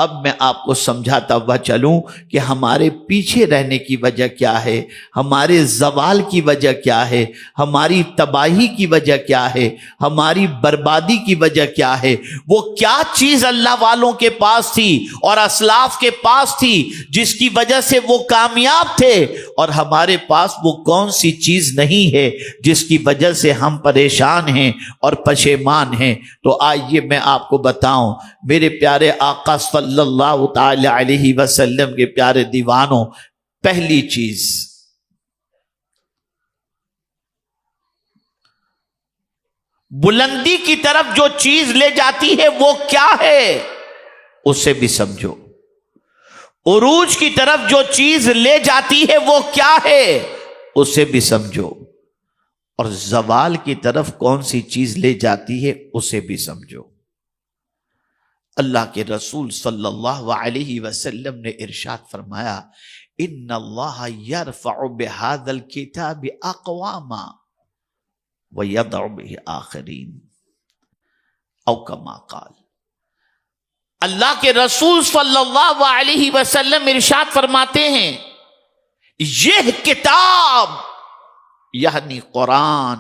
اب میں آپ کو سمجھاتا ہوا چلوں کہ ہمارے پیچھے رہنے کی وجہ کیا ہے، ہمارے زوال کی وجہ کیا ہے، ہماری تباہی کی وجہ کیا ہے، ہماری بربادی کی وجہ کیا ہے۔ وہ کیا چیز اللہ والوں کے پاس تھی اور اسلاف کے پاس تھی جس کی وجہ سے وہ کامیاب تھے، اور ہمارے پاس وہ کون سی چیز نہیں ہے جس کی وجہ سے ہم پریشان ہیں اور پشیمان ہیں۔ تو آئیے میں آپ کو بتاؤں میرے پیارے آقا صلی اللہ تعالی علیہ وسلم کے پیارے دیوانوں، پہلی چیز بلندی کی طرف جو چیز لے جاتی ہے وہ کیا ہے اسے بھی سمجھو، عروج کی طرف جو چیز لے جاتی ہے وہ کیا ہے اسے بھی سمجھو، اور زوال کی طرف کون سی چیز لے جاتی ہے اسے بھی سمجھو۔ اللہ کے رسول صلی اللہ علیہ وسلم نے ارشاد فرمایا، ان اللہ یرفع بہذا الکتاب اقواما ویضع بہ آخرین، او کما قال۔ اللہ کے رسول صلی اللہ علیہ وسلم ارشاد فرماتے ہیں یہ کتاب یعنی قرآن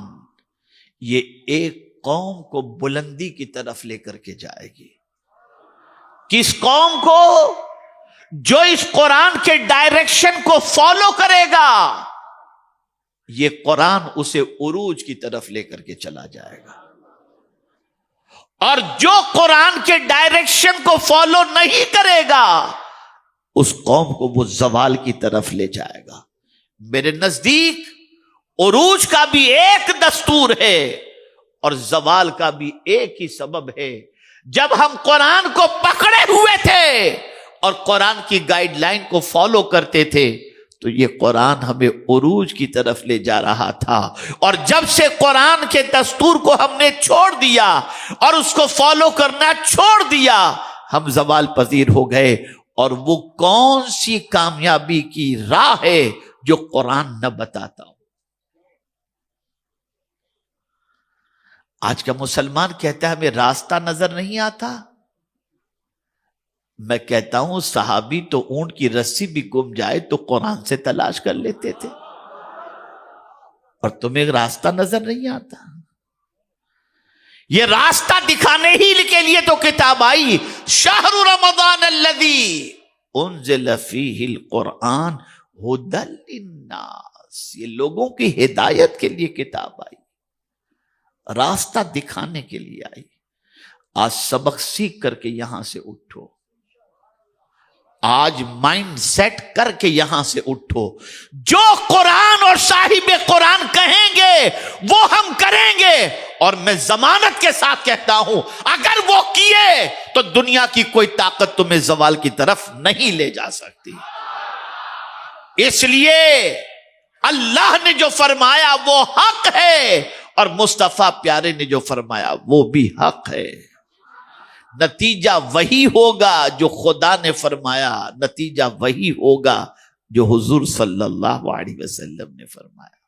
یہ ایک قوم کو بلندی کی طرف لے کر کے جائے گی۔ کس قوم کو؟ جو اس قرآن کے ڈائریکشن کو فالو کرے گا، یہ قرآن اسے عروج کی طرف لے کر کے چلا جائے گا، اور جو قرآن کے ڈائریکشن کو فالو نہیں کرے گا اس قوم کو وہ زوال کی طرف لے جائے گا۔ میرے نزدیک عروج کا بھی ایک دستور ہے اور زوال کا بھی ایک ہی سبب ہے۔ جب ہم قرآن کو پکڑے ہوئے تھے اور قرآن کی گائیڈ لائن کو فالو کرتے تھے تو یہ قرآن ہمیں عروج کی طرف لے جا رہا تھا، اور جب سے قرآن کے دستور کو ہم نے چھوڑ دیا اور اس کو فالو کرنا چھوڑ دیا، ہم زوال پذیر ہو گئے۔ اور وہ کون سی کامیابی کی راہ ہے جو قرآن نہ بتاتا ہو؟ آج کا مسلمان کہتا ہے ہمیں راستہ نظر نہیں آتا۔ میں کہتا ہوں صحابی تو اونٹ کی رسی بھی گم جائے تو قرآن سے تلاش کر لیتے تھے، اور تمہیں راستہ نظر نہیں آتا۔ یہ راستہ دکھانے ہی کے لیے تو کتاب آئی، شہر رمضان الذی انزل فیہ القرآن ھدی للناس، یہ لوگوں کی ہدایت کے لیے کتاب آئی، راستہ دکھانے کے لیے آئی۔ آج سبق سیکھ کر کے یہاں سے اٹھو، آج مائنڈ سیٹ کر کے یہاں سے اٹھو۔ جو قرآن اور صاحب قرآن کہیں گے وہ ہم کریں گے، اور میں ضمانت کے ساتھ کہتا ہوں اگر وہ کیے تو دنیا کی کوئی طاقت تمہیں زوال کی طرف نہیں لے جا سکتی۔ اس لیے اللہ نے جو فرمایا وہ حق ہے، اور مصطفیٰ پیارے نے جو فرمایا وہ بھی حق ہے۔ نتیجہ وہی ہوگا جو خدا نے فرمایا، نتیجہ وہی ہوگا جو حضور صلی اللہ علیہ وسلم نے فرمایا۔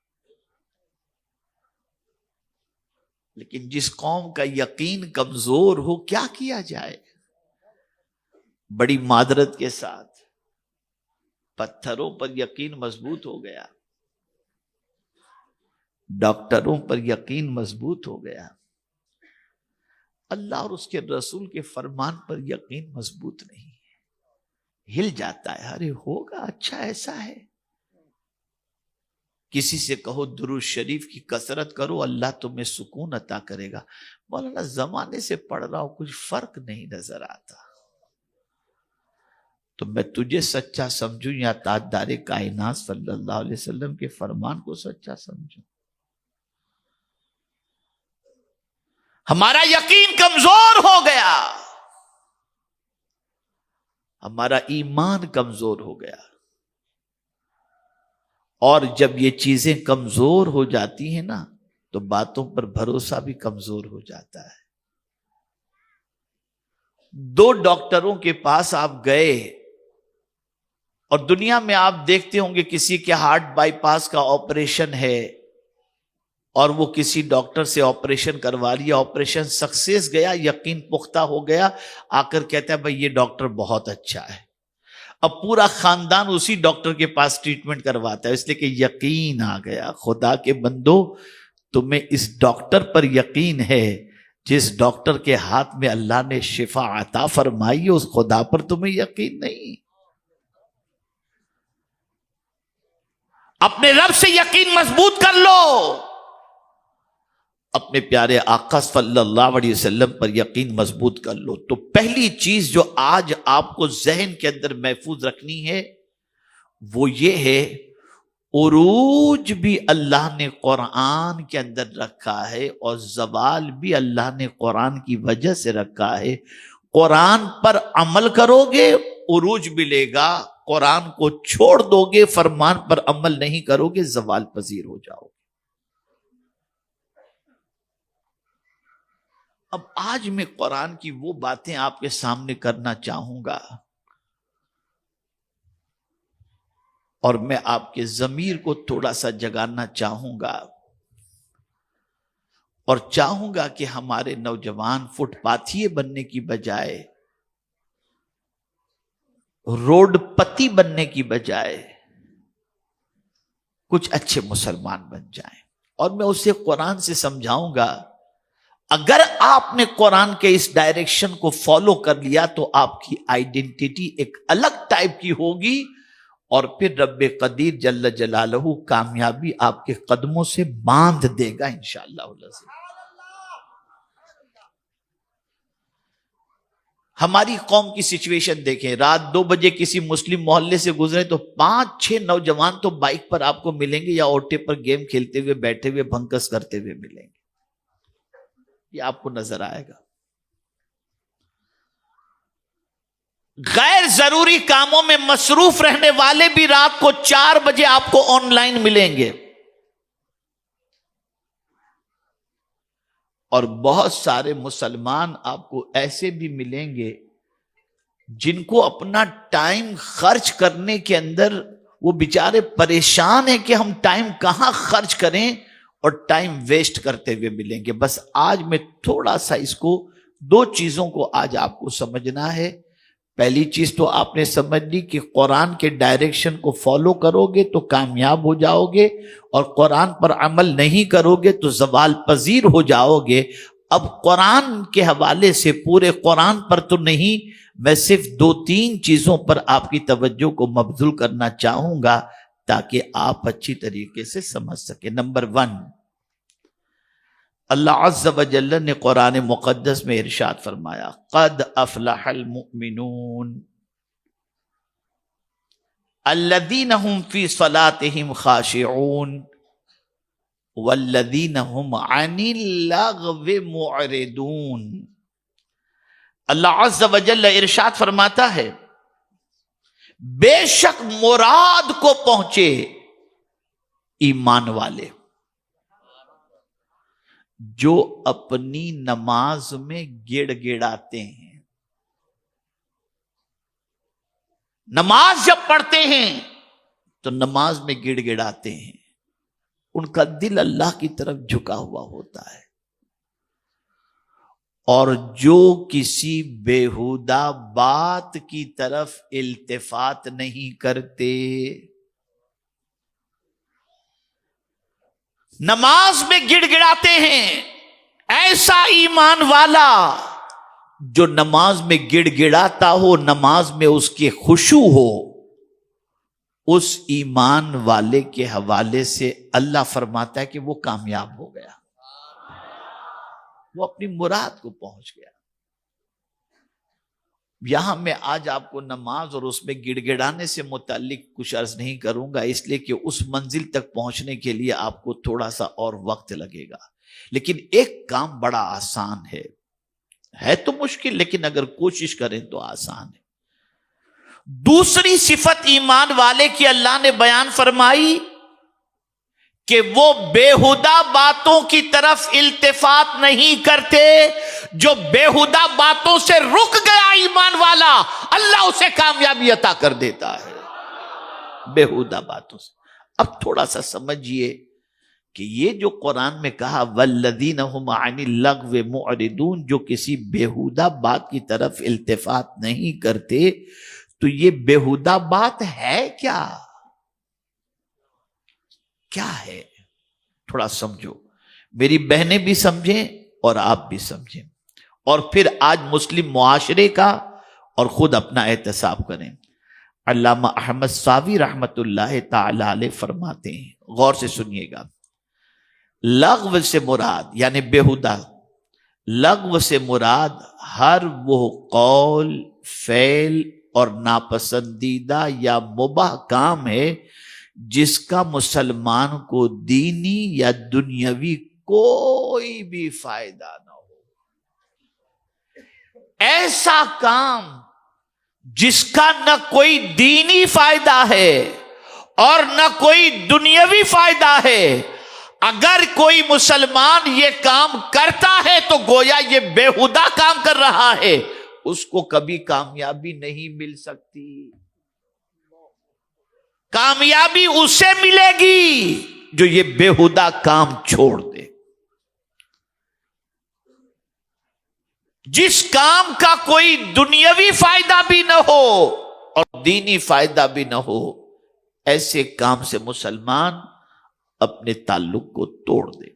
لیکن جس قوم کا یقین کمزور ہو کیا کیا جائے؟ بڑی معذرت کے ساتھ پتھروں پر یقین مضبوط ہو گیا، ڈاکٹروں پر یقین مضبوط ہو گیا، اللہ اور اس کے رسول کے فرمان پر یقین مضبوط نہیں ہے، ہل جاتا ہے، ارے ہوگا، اچھا ایسا ہے۔ کسی سے کہو درود شریف کی کثرت کرو اللہ تمہیں سکون عطا کرے گا، مولانا زمانے سے پڑھ رہا ہوں کچھ فرق نہیں نظر آتا۔ تو میں تجھے سچا سمجھوں یا تاجدار کائنات صلی اللہ علیہ وسلم کے فرمان کو سچا سمجھوں؟ ہمارا یقین کمزور ہو گیا، ہمارا ایمان کمزور ہو گیا، اور جب یہ چیزیں کمزور ہو جاتی ہیں نا تو باتوں پر بھروسہ بھی کمزور ہو جاتا ہے۔ 2 ڈاکٹروں کے پاس آپ گئے، اور دنیا میں آپ دیکھتے ہوں گے کسی کے ہارٹ بائی پاس کا آپریشن ہے اور وہ کسی ڈاکٹر سے آپریشن کروا لیا، آپریشن سکسیس گیا، یقین پختہ ہو گیا، آ کر کہتا ہے بھائی یہ ڈاکٹر بہت اچھا ہے. اب پورا خاندان اسی ڈاکٹر کے پاس ٹریٹمنٹ کرواتا ہے، اس لیے کہ یقین آ گیا. خدا کے بندو، تمہیں اس ڈاکٹر پر یقین ہے جس ڈاکٹر کے ہاتھ میں اللہ نے شفا عطا فرمائی ہے، اس خدا پر تمہیں یقین نہیں. اپنے رب سے یقین مضبوط کر لو، اپنے پیارے آقا صلی اللہ علیہ وسلم پر یقین مضبوط کر لو. تو پہلی چیز جو آج آپ کو ذہن کے اندر محفوظ رکھنی ہے وہ یہ ہے، عروج بھی اللہ نے قرآن کے اندر رکھا ہے اور زوال بھی اللہ نے قرآن کی وجہ سے رکھا ہے. قرآن پر عمل کرو گے عروج ملے گا، قرآن کو چھوڑ دو گے، فرمان پر عمل نہیں کرو گے، زوال پذیر ہو جاؤ گے. اب آج میں قرآن کی وہ باتیں آپ کے سامنے کرنا چاہوں گا اور میں آپ کے ضمیر کو تھوڑا سا جگانا چاہوں گا، اور چاہوں گا کہ ہمارے نوجوان فٹ پاتھیے بننے کی بجائے، روڈ پتی بننے کی بجائے کچھ اچھے مسلمان بن جائیں. اور میں اسے قرآن سے سمجھاؤں گا. اگر آپ نے قرآن کے اس ڈائریکشن کو فالو کر لیا تو آپ کی آئیڈینٹی ایک الگ ٹائپ کی ہوگی، اور پھر رب قدیر جل جلالہ کامیابی آپ کے قدموں سے باندھ دے گا انشاءاللہ. ہماری قوم کی سچویشن دیکھیں، رات 2 بجے کسی مسلم محلے سے گزرے تو 5-6 نوجوان تو بائک پر آپ کو ملیں گے یا اوٹے پر گیم کھیلتے ہوئے بیٹھے ہوئے بھنکس کرتے ہوئے ملیں گے. یہ آپ کو نظر آئے گا. غیر ضروری کاموں میں مصروف رہنے والے بھی رات کو 4 بجے آپ کو آن لائن ملیں گے. اور بہت سارے مسلمان آپ کو ایسے بھی ملیں گے جن کو اپنا ٹائم خرچ کرنے کے اندر وہ بیچارے پریشان ہیں کہ ہم ٹائم کہاں خرچ کریں، اور ٹائم ویسٹ کرتے ہوئے ملیں گے. بس آج میں تھوڑا سا اس کو 2 چیزوں کو آج آپ کو سمجھنا ہے. پہلی چیز تو آپ نے سمجھ لی کہ قرآن کے ڈائریکشن کو فالو کرو گے تو کامیاب ہو جاؤ گے، اور قرآن پر عمل نہیں کرو گے تو زوال پذیر ہو جاؤ گے. اب قرآن کے حوالے سے پورے قرآن پر تو نہیں، میں صرف 2-3 چیزوں پر آپ کی توجہ کو مبذول کرنا چاہوں گا تاکہ آپ اچھی طریقے سے سمجھ سکیں. نمبر 1، اللہ عز و جل نے قرآن مقدس میں ارشاد فرمایا، قد افلح المؤمنون الذین هم فی صلاتهم خاشعون والذین هم عن اللغو معرضون. اللہ عز و جل ارشاد فرماتا ہے، بے شک مراد کو پہنچے ایمان والے جو اپنی نماز میں گڑ گڑاتے ہیں. نماز جب پڑھتے ہیں تو نماز میں گڑ گڑاتے ہیں، ان کا دل اللہ کی طرف جھکا ہوا ہوتا ہے، اور جو کسی بیہودہ بات کی طرف التفات نہیں کرتے. نماز میں گڑ گڑاتے ہیں، ایسا ایمان والا جو نماز میں گڑ گڑاتا ہو، نماز میں اس کے خشوع ہو، اس ایمان والے کے حوالے سے اللہ فرماتا ہے کہ وہ کامیاب ہو گیا، وہ اپنی مراد کو پہنچ گیا. یہاں میں آج آپ کو نماز اور اس میں گڑ گڑانے سے متعلق کچھ عرض نہیں کروں گا، اس لیے کہ اس منزل تک پہنچنے کے لیے آپ کو تھوڑا سا اور وقت لگے گا. لیکن ایک کام بڑا آسان ہے تو مشکل، لیکن اگر کوشش کریں تو آسان ہے. دوسری صفت ایمان والے کی اللہ نے بیان فرمائی کہ وہ بیہودہ باتوں کی طرف التفات نہیں کرتے. جو بیہودہ باتوں سے رک گیا ایمان والا، اللہ اسے کامیابی عطا کر دیتا ہے بیہودہ باتوں سے. اب تھوڑا سا سمجھئے کہ یہ جو قرآن میں کہا والذین هم عن اللغو معرضون، جو کسی بیہودہ بات کی طرف التفات نہیں کرتے، تو یہ بیہودہ بات ہے کیا؟ کیا ہے؟ تھوڑا سمجھو، میری بہنیں بھی سمجھیں اور آپ بھی سمجھیں، اور پھر آج مسلم معاشرے کا اور خود اپنا احتساب کریں۔ علامہ احمد صاوی رحمت اللہ تعالی علیہ فرماتے ہیں، غور سے سنیے گا، لغو سے مراد یعنی بیہودہ، لغو سے مراد ہر وہ قول، فعل اور ناپسندیدہ یا مباح کام ہے جس کا مسلمان کو دینی یا دنیاوی کوئی بھی فائدہ نہ ہو۔ ایسا کام جس کا نہ کوئی دینی فائدہ ہے اور نہ کوئی دنیاوی فائدہ ہے، اگر کوئی مسلمان یہ کام کرتا ہے تو گویا یہ بیہودہ کام کر رہا ہے، اس کو کبھی کامیابی نہیں مل سکتی۔ کامیابی اسے ملے گی جو یہ بیہودہ کام چھوڑ دے۔ جس کام کا کوئی دنیاوی فائدہ بھی نہ ہو اور دینی فائدہ بھی نہ ہو، ایسے کام سے مسلمان اپنے تعلق کو توڑ دے۔